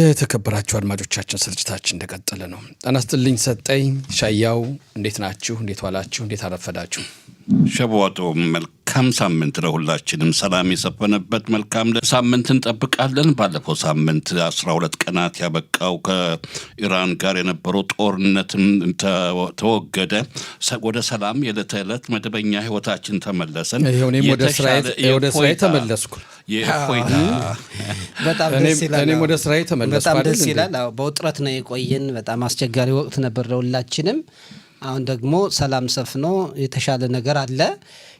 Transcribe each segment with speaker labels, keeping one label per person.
Speaker 1: የተከበራችሁ አድማጮቻችን ስርጭታችን እንደቀጠለ ነው። ጤና ይስጥልኝ ሰጠኝ ሻያው፣ እንዴት ናችሁ? እንዴት ዋላችሁ? እንዴት አረፈዳችሁ?
Speaker 2: ሸቦቶ መልካም ሳምንት ለሁላችንም፣ ሰላም የሰፈነበት መልካም ሳምንት እንጠብቃለን። ባለፈው ሳምንት 12 ቀናት ያበቃው ከኢራን ጋር የነበረው ጦርነትም ተወገደ። ወደ ሰላም የዕለት ተዕለት መደበኛ ህይወታችን ተመለሰን።
Speaker 1: እኔም ወደ እስራኤል ተመለስኩ።
Speaker 3: በጣም ደስ ይላል።
Speaker 1: እኔም ወደ እስራኤል ተመለስኩ።
Speaker 3: በጣም ደስ ይላል። አዎ በውጥረት ነው የቆየን። በጣም አስቸጋሪ ወቅት ነበር ለሁላችንም። አሁን ደግሞ ሰላም ሰፍኖ የተሻለ ነገር አለ።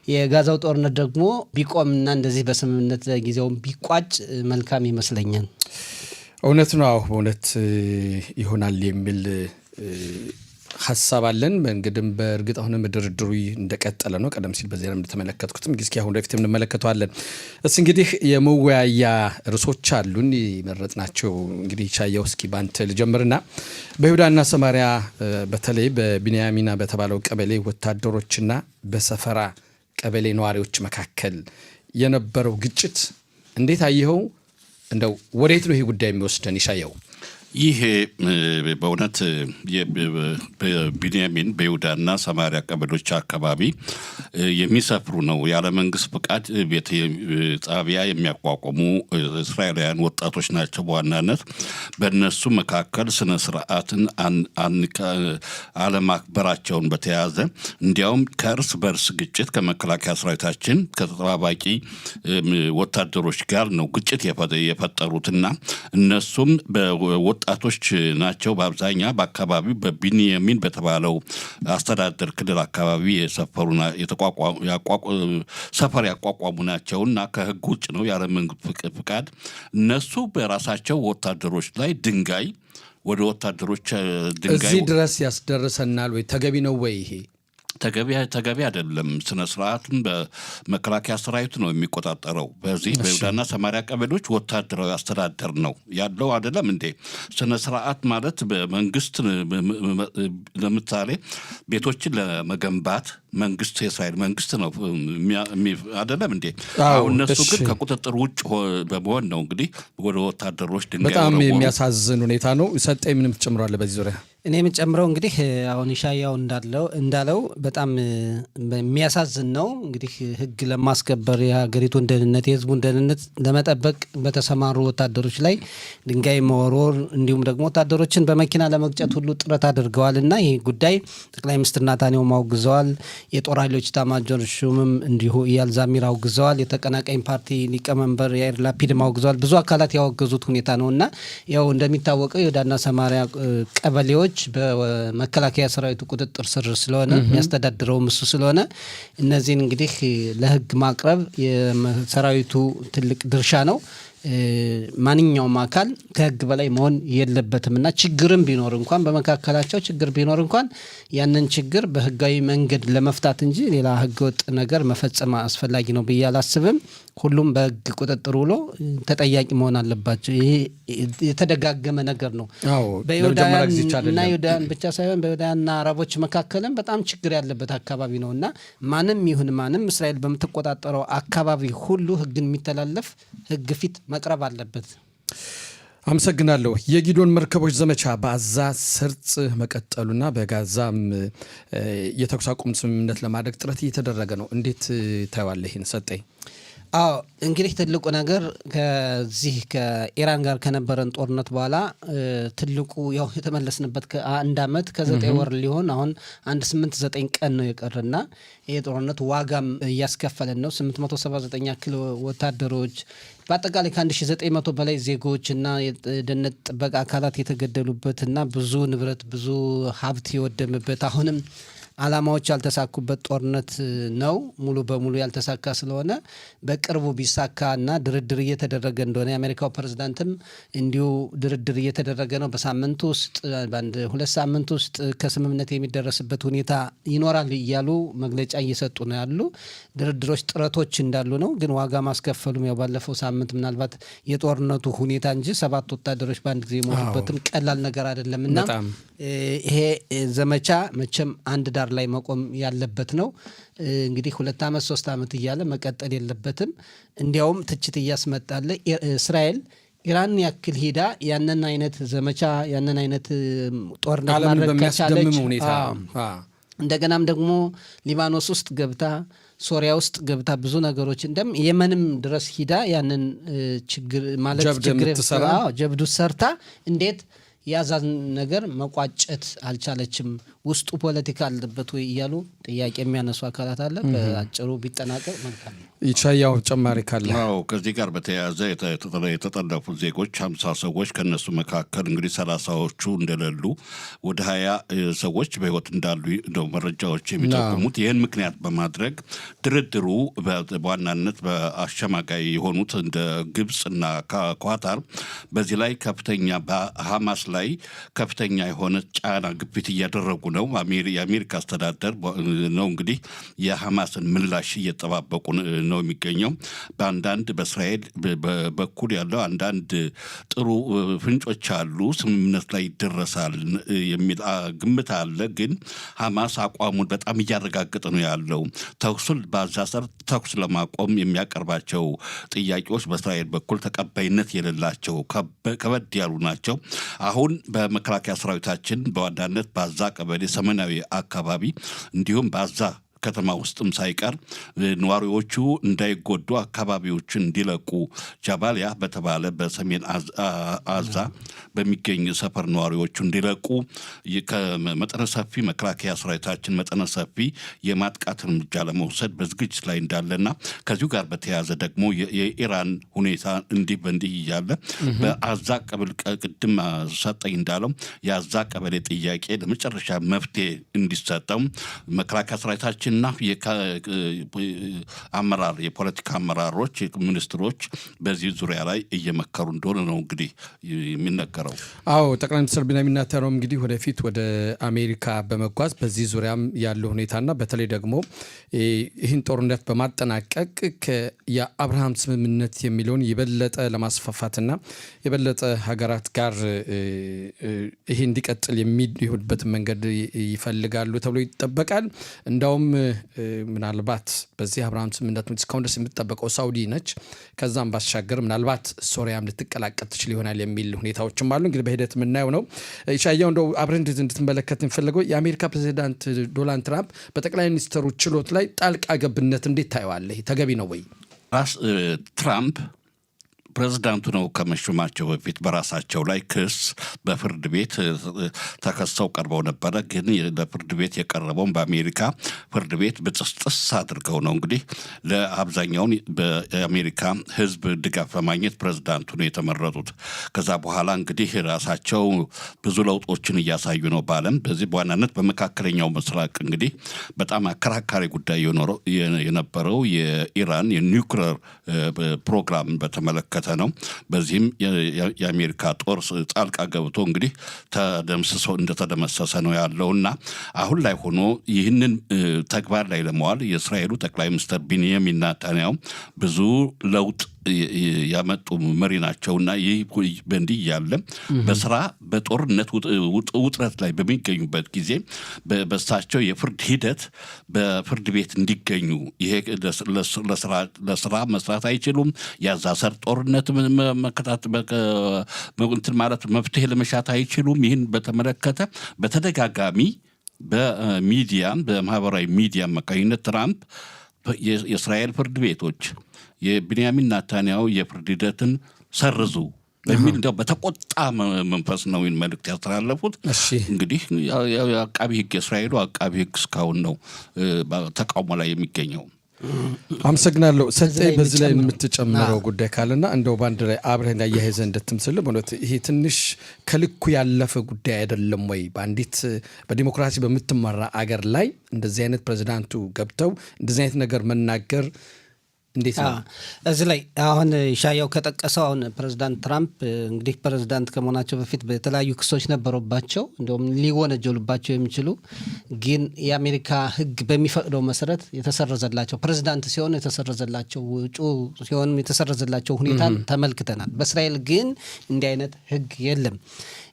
Speaker 3: የጋዛው ጦርነት ደግሞ ቢቆምና እንደዚህ በስምምነት ጊዜው ቢቋጭ መልካም ይመስለኛል።
Speaker 1: እውነት ነው። አዎ በእውነት ይሆናል የሚል ሐሳብ አለን። እንግዲህ በእርግጥ አሁንም ድርድሩ እንደቀጠለ ነው። ቀደም ሲል በዜና እንደተመለከትኩትም እስኪ አሁን ወደፊት እንመለከተዋለን። እንግዲህ የመወያያ ርዕሶች አሉን የመረጥናቸው። እንግዲህ ቻያው እስኪ ባንተ ልጀምርና በይሁዳና ሰማሪያ በተለይ በቢንያሚና በተባለው ቀበሌ ወታደሮችና በሰፈራ ቀበሌ ነዋሪዎች መካከል የነበረው ግጭት እንዴት አየኸው? እንደው ወዴት ነው ይሄ ጉዳይ የሚወስደን ይሻየው?
Speaker 2: ይሄ በእውነት በቢንያሚን በይሁዳና ሰማሪያ ቀበሌዎች አካባቢ የሚሰፍሩ ነው ያለ መንግስት ፍቃድ ቤት ጣቢያ የሚያቋቁሙ እስራኤላውያን ወጣቶች ናቸው። በዋናነት በእነሱ መካከል ስነ ስርዓትን አለማክበራቸውን በተያያዘ እንዲያውም ከእርስ በርስ ግጭት ከመከላከያ ሰራዊታችን ከተጠባባቂ ወታደሮች ጋር ነው ግጭት የፈጠሩትና እነሱም ወጣቶች ናቸው። በአብዛኛው በአካባቢው በቢንያሚን በተባለው አስተዳደር ክልል አካባቢ የሰፈሩ ሰፈር ያቋቋሙ ናቸውና ከህግ ውጭ ነው ያለ መንግስት ፍቃድ እነሱ በራሳቸው ወታደሮች ላይ ድንጋይ ወደ ወታደሮች ድንጋይ
Speaker 1: እዚህ ድረስ ያስደርሰናል ወይ? ተገቢ ነው ወይ? ይሄ
Speaker 2: ተገቢ አይደለም። ስነ ስርዓቱን በመከላከያ ሰራዊት ነው የሚቆጣጠረው። በዚህ በይሁዳና ሰማሪያ ቀበሌዎች ወታደራዊ አስተዳደር ነው ያለው አይደለም እንዴ? ስነ ስርዓት ማለት በመንግስት ለምሳሌ ቤቶችን ለመገንባት መንግስት የእስራኤል መንግስት ነው አይደለም እንዴ? አሁን እነሱ ግን ከቁጥጥር ውጭ በመሆን ነው እንግዲህ ወደ ወታደሮች ድንጋይ
Speaker 1: በጣም የሚያሳዝን ሁኔታ ነው። ሰጠኝ ምንም ትጨምራለህ በዚህ ዙሪያ?
Speaker 3: እኔ የምጨምረው እንግዲህ አሁን ኢሻያው እንዳለው በጣም የሚያሳዝን ነው። እንግዲህ ህግ ለማስከበር የሀገሪቱን ደህንነት የህዝቡን ደህንነት ለመጠበቅ በተሰማሩ ወታደሮች ላይ ድንጋይ መወርወር እንዲሁም ደግሞ ወታደሮችን በመኪና ለመግጨት ሁሉ ጥረት አድርገዋል እና ይህ ጉዳይ ጠቅላይ ሚኒስትር ናታንያሁ አውግዘዋል። የጦር ኃይሎች ኤታማዦር ሹምም እንዲሁ ኢያል ዛሚር አውግዘዋል። የተቀናቃኝ ፓርቲ ሊቀመንበር ያኢር ላፒድም አውግዘዋል። ብዙ አካላት ያወገዙት ሁኔታ ነው እና ያው እንደሚታወቀው የይሁዳና ሰማሪያ ቀበሌዎች በመከላከያ ሰራዊቱ ቁጥጥር ስር ስለሆነ የሚያስተዳድረው እሱ ስለሆነ እነዚህን እንግዲህ ለህግ ማቅረብ የሰራዊቱ ትልቅ ድርሻ ነው። ማንኛውም አካል ከህግ በላይ መሆን የለበትም እና ችግርም ቢኖር እንኳን በመካከላቸው ችግር ቢኖር እንኳን ያንን ችግር በህጋዊ መንገድ ለመፍታት እንጂ ሌላ ህገወጥ ነገር መፈጸም አስፈላጊ ነው ብዬ አላስብም። ሁሉም በህግ ቁጥጥር ውሎ ተጠያቂ መሆን አለባቸው። ይሄ የተደጋገመ ነገር ነው። በይሁዳና ይሁዳን ብቻ ሳይሆን በይሁዳና አረቦች መካከልም በጣም ችግር ያለበት አካባቢ ነው እና ማንም ይሁን ማንም እስራኤል በምትቆጣጠረው አካባቢ ሁሉ ህግን የሚተላለፍ ህግ ፊት መቅረብ አለበት።
Speaker 1: አመሰግናለሁ። የጊዶን መርከቦች ዘመቻ በጋዛ ሰርጥ መቀጠሉና በጋዛም የተኩስ አቁም ስምምነት ለማድረግ ጥረት እየተደረገ ነው። እንዴት ታየዋለህ ይህን ሰጠኝ?
Speaker 3: አዎ እንግዲህ ትልቁ ነገር ከዚህ ከኢራን ጋር ከነበረን ጦርነት በኋላ ትልቁ ያው የተመለስንበት ከአንድ አመት ከ9 ወር ሊሆን አሁን 8-9 ቀን ነው የቀረና ይሄ ጦርነት ዋጋም እያስከፈለን ነው። 879 ያክል ወታደሮች በአጠቃላይ ከ1900 በላይ ዜጎችና የደህንነት ጥበቃ አካላት የተገደሉበትና ብዙ ንብረት ብዙ ሀብት የወደመበት አሁንም አላማዎች ያልተሳኩበት ጦርነት ነው። ሙሉ በሙሉ ያልተሳካ ስለሆነ በቅርቡ ቢሳካና ድርድር እየተደረገ እንደሆነ የአሜሪካው ፕሬዝዳንትም እንዲሁ ድርድር እየተደረገ ነው። በሳምንት ውስጥ በአንድ 2 ሳምንት ውስጥ ከስምምነት የሚደረስበት ሁኔታ ይኖራል እያሉ መግለጫ እየሰጡ ነው ያሉ። ድርድሮች ጥረቶች እንዳሉ ነው። ግን ዋጋ ማስከፈሉም ያው ባለፈው ሳምንት ምናልባት የጦርነቱ ሁኔታ እንጂ 7 ወታደሮች በአንድ ጊዜ ሞቱበትም ቀላል ነገር አይደለምና ይሄ ዘመቻ መቼም አንድ ዳር ላይ መቆም ያለበት ነው። እንግዲህ 2 ዓመት 3 ዓመት እያለ መቀጠል የለበትም። እንዲያውም ትችት እያስመጣለ እስራኤል ኢራን ያክል ሄዳ ያንን አይነት ዘመቻ ያንን አይነት ጦርነት
Speaker 1: ዓለምን
Speaker 3: ማድረግ
Speaker 1: በሚያስደምም
Speaker 3: ከቻለች
Speaker 1: ሁኔታ
Speaker 3: እንደገናም ደግሞ ሊባኖስ ውስጥ ገብታ ሶሪያ ውስጥ ገብታ ብዙ ነገሮች የመንም ድረስ ሂዳ ያንን ችግር ማለት ጀብዱ ሰርታ እንዴት ያዛን ነገር መቋጨት አልቻለችም? ውስጡ ፖለቲካ አለበት ወይ እያሉ ጥያቄ የሚያነሱ አካላት አለ። በአጭሩ ቢጠናቀቅ መልካም ነው።
Speaker 1: ይቻያው ጨማሪ ካለ?
Speaker 2: አዎ፣ ከዚህ ጋር በተያያዘ የተጠለፉት ዜጎች 50 ሰዎች ከነሱ መካከል እንግዲህ 30ዎቹ እንደሌሉ ወደ 20 ሰዎች በህይወት እንዳሉ ነው መረጃዎች የሚጠቁሙት። ይህን ምክንያት በማድረግ ድርድሩ በዋናነት በአሸማጋይ የሆኑት እንደ ግብፅና ኳታር በዚህ ላይ ከፍተኛ በሐማስ ላይ ከፍተኛ የሆነ ጫና ግፊት እያደረጉ ነው። የአሜሪካ አስተዳደር ነው እንግዲህ የሐማስን ምላሽ እየጠባበቁ ነው የሚገኘው። በአንዳንድ በእስራኤል በኩል ያለው አንዳንድ ጥሩ ፍንጮች አሉ፣ ስምምነት ላይ ይደረሳል የሚል ግምት አለ። ግን ሐማስ አቋሙን በጣም እያረጋገጠ ነው ያለው። በጋዛ ሰርጥ ተኩስ ለማቆም የሚያቀርባቸው ጥያቄዎች በእስራኤል በኩል ተቀባይነት የሌላቸው ከበድ ያሉ ናቸው። አሁን በመከላከያ ሰራዊታችን በዋናነት በጋዛ ቀበሌ ሰሜናዊ አካባቢ እንዲሁም በጋዛ ከተማ ውስጥም ሳይቀር ነዋሪዎቹ እንዳይጎዱ አካባቢዎችን እንዲለቁ ጃባሊያ በተባለ በሰሜን ጋዛ በሚገኝ ሰፈር ነዋሪዎቹ እንዲለቁ ከመጠነ ሰፊ መከላከያ ሰራዊታችን መጠነ ሰፊ የማጥቃት እርምጃ ለመውሰድ በዝግጅት ላይ እንዳለና ከዚሁ ጋር በተያያዘ ደግሞ የኢራን ሁኔታ እንዲህ እያለ በጋዛ ቀበሌ ቅድም ሰጠኝ እንዳለው የጋዛ ቀበሌ ጥያቄ ለመጨረሻ መፍትሄ እንዲሰጠው መከላከያ ሰራዊታችን እና አመራር የፖለቲካ አመራሮች ሚኒስትሮች በዚህ ዙሪያ ላይ እየመከሩ እንደሆነ ነው እንግዲህ የሚነገረው።
Speaker 1: አዎ ጠቅላይ ሚኒስትር ቢንያሚን ኔታንያሁ እንግዲህ ወደፊት ወደ አሜሪካ በመጓዝ በዚህ ዙሪያም ያለው ሁኔታና በተለይ ደግሞ ይህን ጦርነት በማጠናቀቅ የአብርሃም ስምምነት የሚለውን የበለጠ ለማስፋፋትና የበለጠ ሀገራት ጋር ይሄ እንዲቀጥል የሚሆንበትን መንገድ ይፈልጋሉ ተብሎ ይጠበቃል። እንዳውም ምናልባት በዚህ አብርሃም ስምምነት እስካሁን ድረስ የምትጠበቀው ሳውዲ ነች። ከዛም ባሻገር ምናልባት ሶሪያም ልትቀላቀል ትችል ይሆናል የሚል ሁኔታዎችም አሉ። እንግዲህ በሂደት የምናየው ነው። ኢሻያው እንደው አብረን እንድትመለከት እንፈልገው የአሜሪካ ፕሬዚዳንት ዶናልድ ትራምፕ በጠቅላይ ሚኒስትሩ ችሎት ላይ ጣልቃ ገብነት እንዴት ታየዋለህ? ተገቢ ነው ወይ?
Speaker 2: ትራምፕ ፕሬዝዳንቱ ነው ከመሾማቸው በፊት በራሳቸው ላይ ክስ በፍርድ ቤት ተከሰው ቀርበው ነበረ። ግን ለፍርድ ቤት የቀረበውን በአሜሪካ ፍርድ ቤት በጥስጥስ አድርገው ነው እንግዲህ ለአብዛኛውን በአሜሪካ ሕዝብ ድጋፍ ለማግኘት ፕሬዝዳንቱ ነው የተመረጡት። ከዛ በኋላ እንግዲህ ራሳቸው ብዙ ለውጦችን እያሳዩ ነው በዓለም በዚህ በዋናነት በመካከለኛው ምስራቅ እንግዲህ በጣም አከራካሪ ጉዳይ የነበረው የኢራን የኒውክሌር ፕሮግራም በተመለከተ ነው። በዚህም የአሜሪካ ጦር ጣልቃ ገብቶ እንግዲህ እንደተደመሰሰ ነው ያለውና አሁን ላይ ሆኖ ይህንን ተግባር ላይ ለመዋል የእስራኤሉ ጠቅላይ ሚኒስትር ቢንያሚን ኔታንያሁ ብዙ ለውጥ ያመጡ መሪ ናቸውና ይህ በእንዲህ ያለ በጦርነት ውጥረት ላይ በሚገኙበት ጊዜ በሳቸው የፍርድ ሂደት በፍርድ ቤት እንዲገኙ ይሄ ለስራ መስራት አይችሉም። የጋዛ ሰርጥ ጦርነት ማለት መፍትሄ ለመሻት አይችሉም። ይህን በተመለከተ በተደጋጋሚ በሚዲያም በማህበራዊ ሚዲያ አማካኝነት ትራምፕ የእስራኤል ፍርድ ቤቶች የቢንያሚን ኔታንያሁ የፍርድ ሂደትን ሰርዙ በሚል እንደው በተቆጣ መንፈስ ነው መልእክት ያስተላለፉት። እንግዲህ አቃቢ ሕግ የእስራኤሉ አቃቢ ሕግ እስካሁን ነው ተቃውሞ ላይ የሚገኘው።
Speaker 1: አመሰግናለሁ። ሰጠኝ በዚህ ላይ የምትጨምረው ጉዳይ ካለና እንደው ባንድ ላይ አብረን ያያይዘ እንደትምስል ማለት ይሄ ትንሽ ከልኩ ያለፈ ጉዳይ አይደለም ወይ? በአንዲት በዲሞክራሲ በምትመራ አገር ላይ እንደዚህ አይነት ፕሬዝዳንቱ ገብተው እንደዚህ አይነት ነገር መናገር እንዴት ነው?
Speaker 3: እዚህ ላይ አሁን ሻያው ከጠቀሰው አሁን ፕሬዝዳንት ትራምፕ እንግዲህ ፕሬዝዳንት ከመሆናቸው በፊት በተለያዩ ክሶች ነበሩባቸው፣ እንደውም ሊወነጀሉባቸው የሚችሉ ግን የአሜሪካ ሕግ በሚፈቅደው መሰረት የተሰረዘላቸው ፕሬዝዳንት ሲሆኑ የተሰረዘላቸው ውጩ ሲሆኑ የተሰረዘላቸው ሁኔታን ተመልክተናል። በእስራኤል ግን እንዲህ አይነት ሕግ የለም።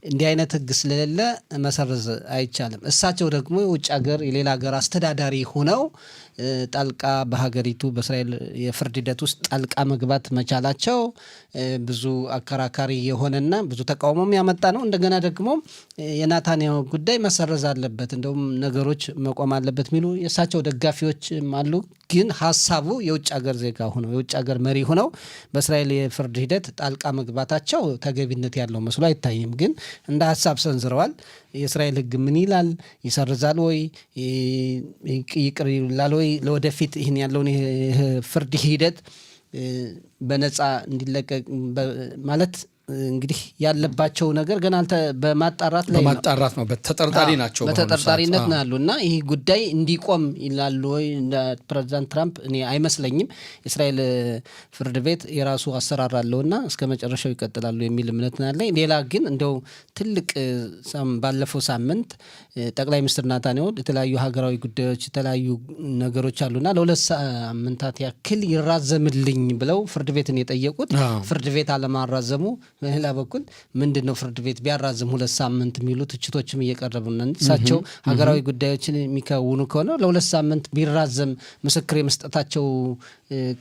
Speaker 3: እንዲህ አይነት ሕግ ስለሌለ መሰረዝ አይቻልም። እሳቸው ደግሞ የውጭ ሀገር የሌላ ሀገር አስተዳዳሪ ሆነው ጣልቃ በሀገሪቱ በእስራኤል የፍርድ ሂደት ውስጥ ጣልቃ መግባት መቻላቸው ብዙ አከራካሪ የሆነና ብዙ ተቃውሞም ያመጣ ነው። እንደገና ደግሞ የናታንያሁ ጉዳይ መሰረዝ አለበት፣ እንደውም ነገሮች መቆም አለበት የሚሉ የእሳቸው ደጋፊዎችም አሉ። ግን ሀሳቡ የውጭ ሀገር ዜጋ ሆነው የውጭ ሀገር መሪ ሆነው በእስራኤል የፍርድ ሂደት ጣልቃ መግባታቸው ተገቢነት ያለው መስሎ አይታይም። ግን እንደ ሀሳብ ሰንዝረዋል። የእስራኤል ሕግ ምን ይላል? ይሰርዛል ወይ ይቅር ይላል ወይ? ለወደፊት ይህን ያለውን ፍርድ ሂደት በነፃ እንዲለቀቅ ማለት እንግዲህ ያለባቸው ነገር ገና በማጣራት ላይ
Speaker 1: ነው። በተጠርጣሪ ናቸው፣
Speaker 3: በተጠርጣሪነት ነው ያሉ እና ይህ ጉዳይ እንዲቆም ይላሉ ወይ እንደ ፕሬዚዳንት ትራምፕ? እኔ አይመስለኝም። የእስራኤል ፍርድ ቤት የራሱ አሰራር አለውና እስከ መጨረሻው ይቀጥላሉ የሚል እምነት ነው ያለኝ። ሌላ ግን እንደው ትልቅ ባለፈው ሳምንት ጠቅላይ ሚኒስትር ናታንያሁ የተለያዩ ሀገራዊ ጉዳዮች የተለያዩ ነገሮች አሉና ለ2 ሳምንታት ያክል ይራዘምልኝ ብለው ፍርድ ቤትን የጠየቁት ፍርድ ቤት አለማራዘሙ በሌላ በኩል ምንድነው ፍርድ ቤት ቢያራዝም 2 ሳምንት የሚሉ ትችቶችም እየቀረቡ ነው። እሳቸው ሀገራዊ ጉዳዮችን የሚከውኑ ከሆነ ለ2 ሳምንት ቢራዘም ምስክር የመስጠታቸው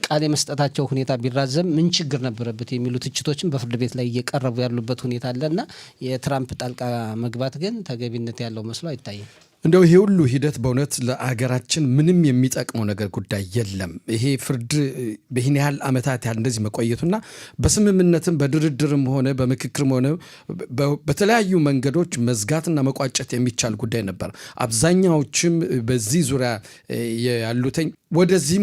Speaker 3: ቃል የመስጠታቸው ሁኔታ ቢራዘም ምን ችግር ነበረበት የሚሉ ትችቶችም በፍርድ ቤት ላይ እየቀረቡ ያሉበት ሁኔታ አለና የትራምፕ ጣልቃ መግባት ግን ተገቢነት ያለው መስሎ አይታይም።
Speaker 1: እንደው ይሄ ሁሉ ሂደት በእውነት ለአገራችን ምንም የሚጠቅመው ነገር ጉዳይ የለም። ይሄ ፍርድ በይህን ያህል ዓመታት ያህል እንደዚህ መቆየቱና በስምምነትም በድርድርም ሆነ በምክክርም ሆነ በተለያዩ መንገዶች መዝጋትና መቋጨት የሚቻል ጉዳይ ነበር። አብዛኛዎችም በዚህ ዙሪያ ያሉትኝ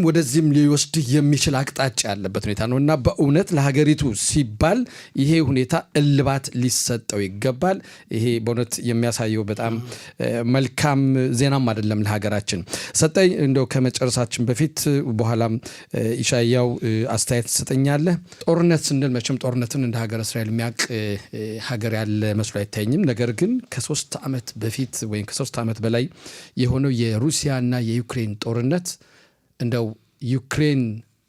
Speaker 1: ወደዚህም ሊወስድ የሚችል አቅጣጫ ያለበት ሁኔታ ነው እና በእውነት ለሀገሪቱ ሲባል ይሄ ሁኔታ እልባት ሊሰጠው ይገባል። ይሄ በእውነት የሚያሳየው በጣም መልካም ዜናም አይደለም ለሀገራችን። ሰጠኝ እንደው ከመጨረሳችን በፊት በኋላም ኢሻያው አስተያየት ትሰጠኛለህ። ጦርነት ስንል መቼም ጦርነትን እንደ ሀገር እስራኤል የሚያውቅ ሀገር ያለ መስሎ አይታየኝም። ነገር ግን ከ3 ዓመት በፊት ወይም ከ3 ዓመት በላይ የሆነው የሩሲያና የዩክሬን ጦርነት እንደው ዩክሬን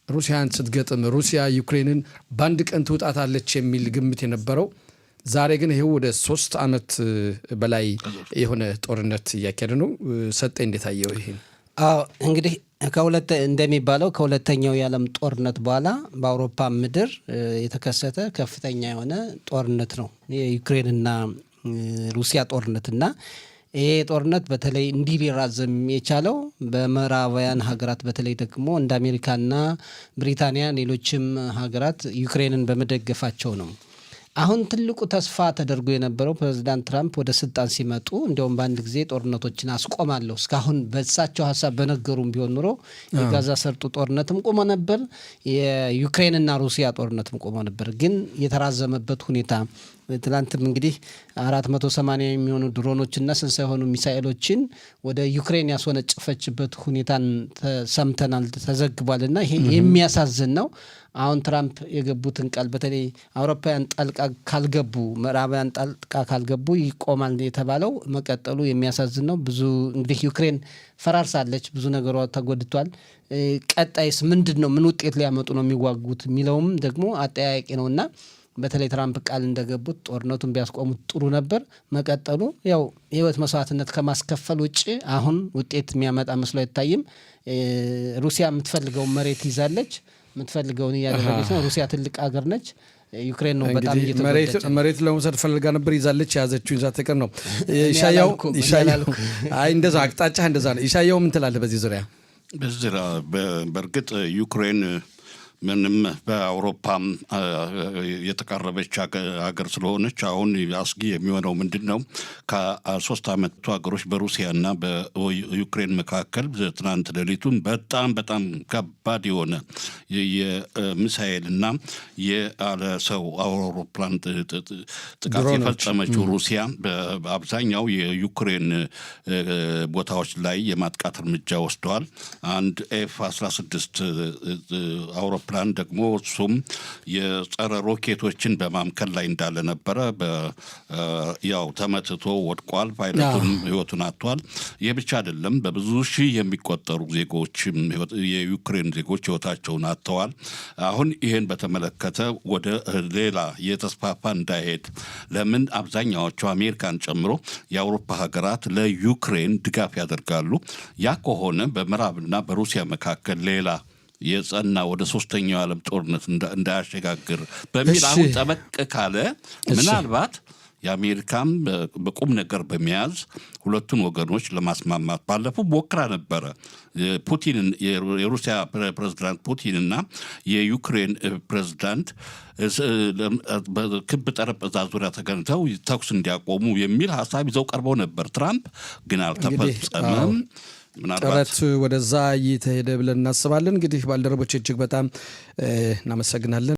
Speaker 1: ሩሲያን ስትገጥም ሩሲያ ዩክሬንን በአንድ ቀን ትውጣታለች የሚል ግምት የነበረው ዛሬ ግን ይሄው ወደ 3 ዓመት በላይ የሆነ ጦርነት እያካሄደ ነው። ሰጠኝ እንዴት አየው ይሄን?
Speaker 3: እንግዲህ እንደሚባለው ከሁለተኛው የዓለም ጦርነት በኋላ በአውሮፓ ምድር የተከሰተ ከፍተኛ የሆነ ጦርነት ነው የዩክሬንና ሩሲያ ጦርነትና ይሄ ጦርነት በተለይ እንዲህ ሊራዘም የቻለው በምዕራባውያን ሀገራት በተለይ ደግሞ እንደ አሜሪካና ብሪታንያ ሌሎችም ሀገራት ዩክሬንን በመደገፋቸው ነው። አሁን ትልቁ ተስፋ ተደርጎ የነበረው ፕሬዚዳንት ትራምፕ ወደ ስልጣን ሲመጡ እንዲያውም በአንድ ጊዜ ጦርነቶችን አስቆማለሁ እስካሁን በሳቸው ሀሳብ በነገሩም ቢሆን ኑሮ የጋዛ ሰርጡ ጦርነትም ቆሞ ነበር፣ የዩክሬንና ሩሲያ ጦርነትም ቆሞ ነበር። ግን የተራዘመበት ሁኔታ ትላንትም እንግዲህ 480 የሚሆኑ ድሮኖችና 60 የሆኑ ሚሳኤሎችን ወደ ዩክሬን ያስወነጨፈችበት ሁኔታን ሰምተናል፣ ተዘግቧልና ይሄ የሚያሳዝን ነው። አሁን ትራምፕ የገቡትን ቃል በተለይ አውሮፓውያን ጣልቃ ካልገቡ ምዕራባውያን ጣልቃ ካልገቡ ይቆማል የተባለው መቀጠሉ የሚያሳዝን ነው። ብዙ እንግዲህ ዩክሬን ፈራርሳለች፣ ብዙ ነገሯ ተጎድቷል። ቀጣይስ ምንድን ነው? ምን ውጤት ሊያመጡ ነው የሚዋጉት የሚለውም ደግሞ አጠያያቂ ነውና በተለይ ትራምፕ ቃል እንደገቡት ጦርነቱን ቢያስቆሙት ጥሩ ነበር። መቀጠሉ ያው የህይወት መስዋዕትነት ከማስከፈል ውጭ አሁን ውጤት የሚያመጣ መስሎ አይታይም። ሩሲያ የምትፈልገውን መሬት ይዛለች፣ የምትፈልገውን እያደረገች ነው። ሩሲያ ትልቅ ሀገር ነች። ዩክሬን ነው በጣም እየተጎዳች
Speaker 1: መሬት ለመውሰድ ፈልጋ ነበር፣ ይዛለች፣ የያዘችው ይዛ ትቅር ነው። ኢሻያው አይ እንደዛ አቅጣጫ እንደዛ ነው። ኢሻያው ምን ትላለህ በዚህ ዙሪያ?
Speaker 2: በእርግጥ ዩክሬን ምንም በአውሮፓም የተቃረበች ሀገር ስለሆነች አሁን አስጊ የሚሆነው ምንድን ነው? ከ3 ዓመቱ ሀገሮች በሩሲያና በዩክሬን መካከል ትናንት ሌሊቱን በጣም ከባድ የሆነ የሚሳኤልና ያለ ሰው አውሮፕላን ጥቃት የፈጸመችው ሩሲያ በአብዛኛው የዩክሬን ቦታዎች ላይ የማጥቃት እርምጃ ወስደዋል። አንድ ኤፍ-16 አውሮፕላን ደግሞ እሱም የጸረ ሮኬቶችን በማምከል ላይ እንዳለ ነበረ። ያው ተመትቶ ወድቋል። ፓይለቱም ህይወቱን አጥቷል። ይህ ብቻ አይደለም፣ በብዙ ሺህ የሚቆጠሩ ዜጎች የዩክሬን ዜጎች ህይወታቸውን አጥተዋል። አሁን ይህን በተመለከተ ወደ ሌላ የተስፋፋ እንዳይሄድ ለምን አብዛኛዎቹ አሜሪካን ጨምሮ የአውሮፓ ሀገራት ለዩክሬን ድጋፍ ያደርጋሉ። ያ ከሆነ በምዕራብና በሩሲያ መካከል ሌላ የጸና ወደ ሶስተኛው ዓለም ጦርነት እንዳያሸጋግር በሚል አሁን ጠበቅ ካለ ምናልባት የአሜሪካም በቁም ነገር በመያዝ ሁለቱን ወገኖች ለማስማማት ባለፈው ሞክራ ነበረ። ፑቲን የሩሲያ ፕሬዝዳንት ፑቲን እና የዩክሬን ፕሬዝዳንት በክብ ጠረጴዛ ዙሪያ ተገናኝተው ተኩስ እንዲያቆሙ የሚል ሀሳብ ይዘው ቀርበው ነበር። ትራምፕ ግን አልተፈጸመም።
Speaker 1: ጥረት ወደዛ እየተሄደ ብለን እናስባለን። እንግዲህ ባልደረቦች እጅግ በጣም እናመሰግናለን።